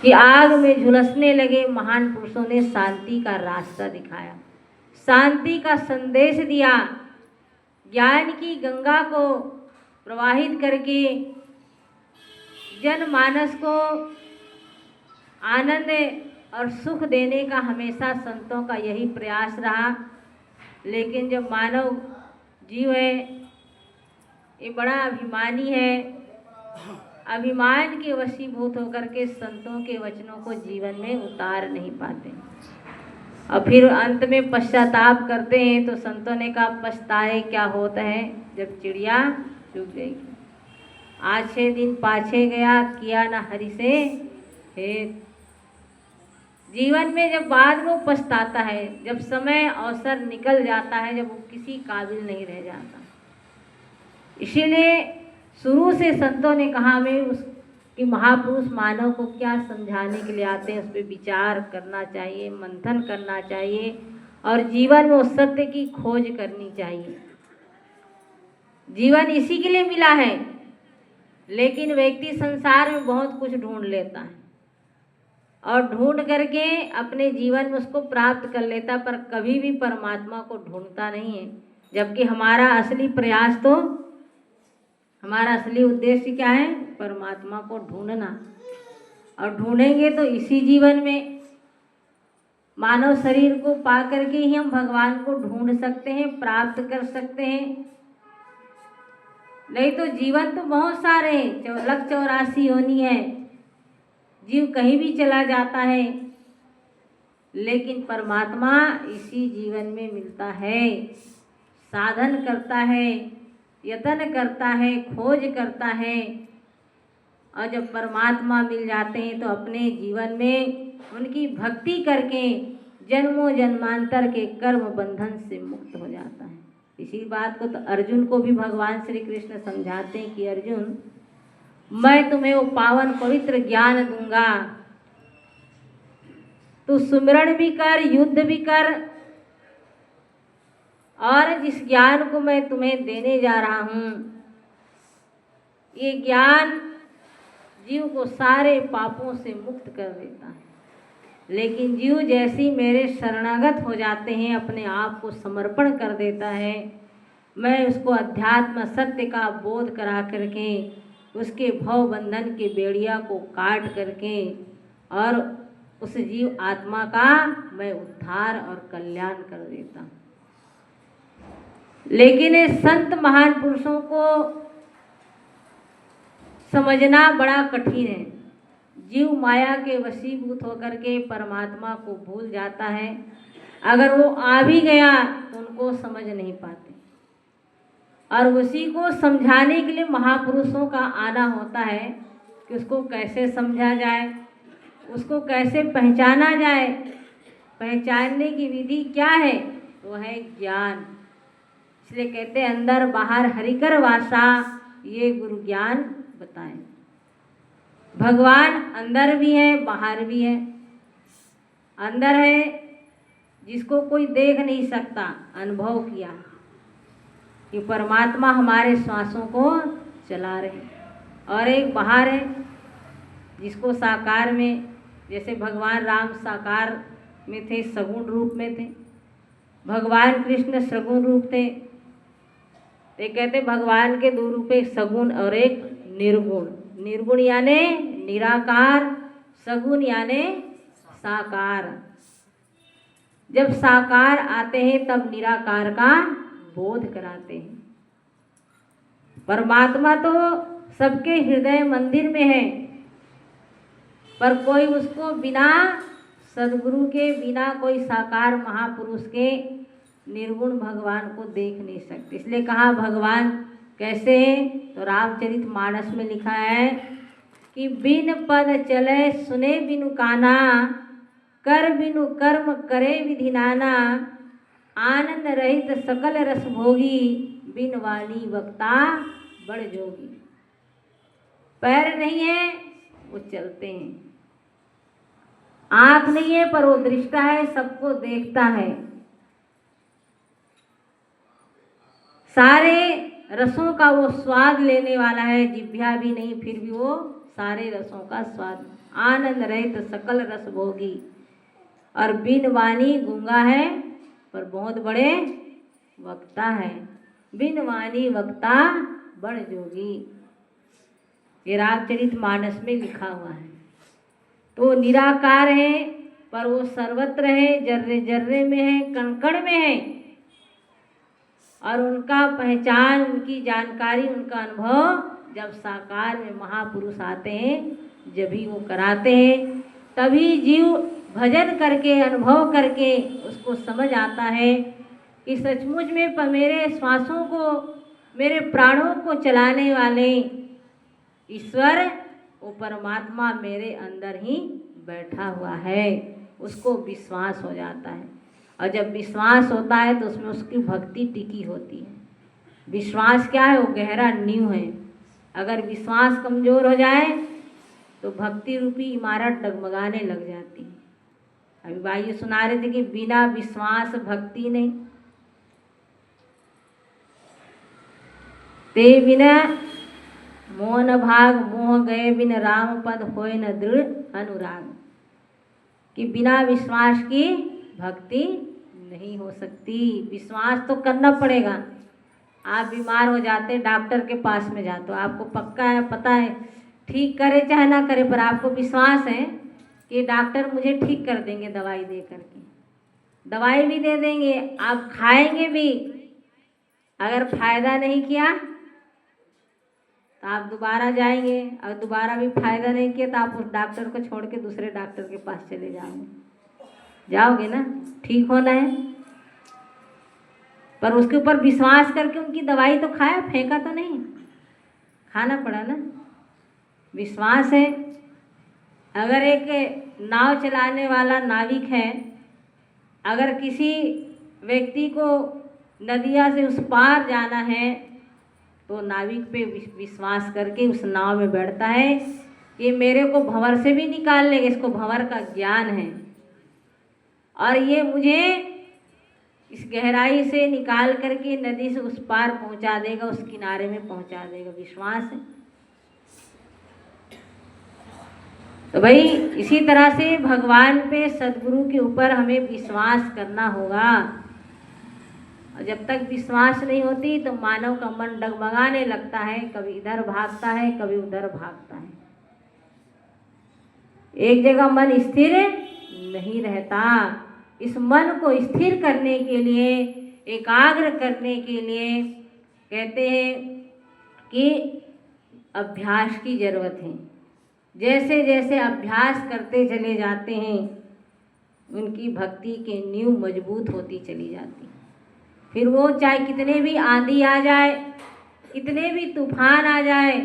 कि आग में झुलसने लगे महान पुरुषों ने शांति का रास्ता दिखाया, शांति का संदेश दिया, ज्ञान की गंगा को प्रवाहित करके जनमानस को आनंद और सुख देने का हमेशा संतों का यही प्रयास रहा। लेकिन जब मानव जीव है ये बड़ा अभिमानी है, अभिमान के वशीभूत होकर के संतों के वचनों को जीवन में उतार नहीं पाते और फिर अंत में पश्चाताप करते हैं। तो संतों ने कहा पछताए क्या होता है जब चिड़िया चुग गई, आछे दिन पाछे गया किया ना हरि से हेत। जीवन में जब बाद में पछताता है, जब समय अवसर निकल जाता है, जब वो किसी काबिल नहीं रह जाता। इसीलिए शुरू से संतों ने कहा हमें उस कि महापुरुष मानव को क्या समझाने के लिए आते हैं उस पर विचार करना चाहिए, मंथन करना चाहिए और जीवन में उस सत्य की खोज करनी चाहिए। जीवन इसी के लिए मिला है। लेकिन व्यक्ति संसार में बहुत कुछ ढूंढ लेता है और ढूंढ करके अपने जीवन में उसको प्राप्त कर लेता, पर कभी भी परमात्मा को ढूंढता नहीं है। जबकि हमारा असली प्रयास तो, हमारा असली उद्देश्य क्या है? परमात्मा को ढूंढना। और ढूंढेंगे तो इसी जीवन में मानव शरीर को पा करके ही हम भगवान को ढूंढ सकते हैं, प्राप्त कर सकते हैं। नहीं तो जीवन तो बहुत सारे हैं, 1,84 योनि है, जीव कहीं भी चला जाता है, लेकिन परमात्मा इसी जीवन में मिलता है। साधन करता है, यत्न करता है, खोज करता है और जब परमात्मा मिल जाते हैं तो अपने जीवन में उनकी भक्ति करके जन्मों जन्मांतर के कर्म बंधन से मुक्त हो जाता है। इसी बात को तो अर्जुन को भी भगवान श्री कृष्ण समझाते हैं कि अर्जुन मैं तुम्हें वो पावन पवित्र ज्ञान दूंगा, तू सुमिरण भी कर, युद्ध भी कर, और जिस ज्ञान को मैं तुम्हें देने जा रहा हूँ ये ज्ञान जीव को सारे पापों से मुक्त कर देता है। लेकिन जीव जैसी मेरे शरणागत हो जाते हैं, अपने आप को समर्पण कर देता है, मैं उसको अध्यात्म सत्य का बोध करा करके उसके भव बंधन के बेड़िया को काट करके और उस जीव आत्मा का मैं उद्धार और कल्याण कर देता। लेकिन ये संत महान पुरुषों को समझना बड़ा कठिन है। जीव माया के वशीभूत होकर के परमात्मा को भूल जाता है। अगर वो आ भी गया तो उनको समझ नहीं पाते और उसी को समझाने के लिए महापुरुषों का आना होता है कि उसको कैसे समझा जाए, उसको कैसे पहचाना जाए। पहचानने की विधि क्या है? वो है ज्ञान। इसलिए कहते हैं अंदर बाहर हरिकर वासा, ये गुरु ज्ञान बताएं। भगवान अंदर भी है, बाहर भी है। अंदर है जिसको कोई देख नहीं सकता, अनुभव किया कि परमात्मा हमारे श्वासों को चला रहे, और एक बाहर है जिसको साकार में, जैसे भगवान राम साकार में थे, सगुण रूप में थे, भगवान कृष्ण सगुण रूप थे। ते कहते भगवान के दो रूप, एक सगुण और एक निर्गुण। निर्गुण यानी निराकार, सगुण यानी साकार। जब साकार आते हैं तब निराकार का बोध कराते हैं। परमात्मा तो सबके हृदय मंदिर में है, पर कोई उसको बिना सदगुरु के, बिना कोई साकार महापुरुष के निर्गुण भगवान को देख नहीं सकते। इसलिए कहा भगवान कैसे हैं? तो रामचरितमानस में लिखा है कि बिन पद चले सुने बिनु काना, कर बिनु कर्म करे विधि नाना, आनंद रहित सकल रस भोगी, बिन वाणी वक्ता बड़ जोगी। पैर नहीं है वो चलते हैं, आँख नहीं है पर वो दृष्टा है, सबको देखता है, सारे रसों का वो स्वाद लेने वाला है, जिह्वा भी नहीं फिर भी वो सारे रसों का स्वाद, आनंद रहित सकल रस भोगी। और बिन वाणी गूंगा है पर बहुत बड़े वक्ता है, बिन वाणी वक्ता बड़ जोगी। ये रामचरित मानस में लिखा हुआ है। तो निराकार है पर वो सर्वत्र है, जर्रे जर्रे में है, कण कण में है। और उनका पहचान, उनकी जानकारी, उनका अनुभव जब साकार में महापुरुष आते हैं, जब ही वो कराते हैं, तभी जीव भजन करके, अनुभव करके उसको समझ आता है कि सचमुच में मेरे श्वासों को, मेरे प्राणों को चलाने वाले ईश्वर, वो परमात्मा मेरे अंदर ही बैठा हुआ है। उसको विश्वास हो जाता है। और जब विश्वास होता है तो उसमें उसकी भक्ति टिकी होती है। विश्वास क्या है? वो गहरा नींव है। अगर विश्वास कमज़ोर हो जाए तो भक्ति रूपी इमारत डगमगाने लग जाती है। अभी भाई सुना रहे थे कि बिना विश्वास भक्ति नहीं। ते बिना मोहन भाग, मोह गए बिन राम पद होए न दृढ़ अनुराग। कि बिना विश्वास की भक्ति नहीं हो सकती। विश्वास तो करना पड़ेगा। आप बीमार हो जाते, डॉक्टर के पास में जाते हो, आपको पक्का है, पता है ठीक करे चाहे ना करे, पर आपको विश्वास है कि डॉक्टर मुझे ठीक कर देंगे दवाई दे करके। दवाई भी दे देंगे, आप खाएंगे भी। अगर फायदा नहीं किया तो आप दोबारा जाएंगे, और दोबारा भी फायदा नहीं किया तो आप उस डॉक्टर को छोड़ के दूसरे डॉक्टर के पास चले जाओगे ना, ठीक होना है। पर उसके ऊपर विश्वास करके उनकी दवाई तो खाया, फेंका तो नहीं, खाना पड़ा ना। विश्वास है। अगर एक नाव चलाने वाला नाविक है, अगर किसी व्यक्ति को नदिया से उस पार जाना है तो नाविक पे विश्वास करके उस नाव में बैठता है। ये मेरे को भंवर से भी निकाल लेगा, इसको भंवर का ज्ञान है, और ये मुझे इस गहराई से निकाल करके नदी से उस पार पहुंचा देगा, उस किनारे में पहुंचा देगा। विश्वास है। तो भाई इसी तरह से भगवान पे, सदगुरु के ऊपर हमें विश्वास करना होगा। और जब तक विश्वास नहीं होती तो मानव का मन डगमगाने लगता है, कभी इधर भागता है, कभी उधर भागता है, एक जगह मन स्थिर नहीं रहता। इस मन को स्थिर करने के लिए, एकाग्र करने के लिए कहते हैं कि अभ्यास की जरूरत है। जैसे जैसे अभ्यास करते चले जाते हैं, उनकी भक्ति के नींव मजबूत होती चली जाती। फिर वो चाहे कितने भी आंधी आ जाए, कितने भी तूफान आ जाए,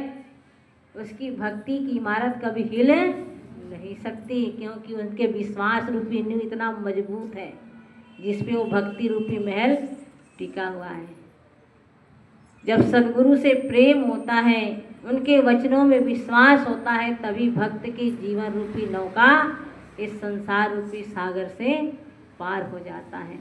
उसकी भक्ति की इमारत कभी हिल नहीं सकती, क्योंकि उनके विश्वास रूपी नींव इतना मजबूत है जिस पे वो भक्ति रूपी महल टिका हुआ है। जब सदगुरु से प्रेम होता है, उनके वचनों में विश्वास होता है, तभी भक्त की जीवन रूपी नौका इस संसार रूपी सागर से पार हो जाता है।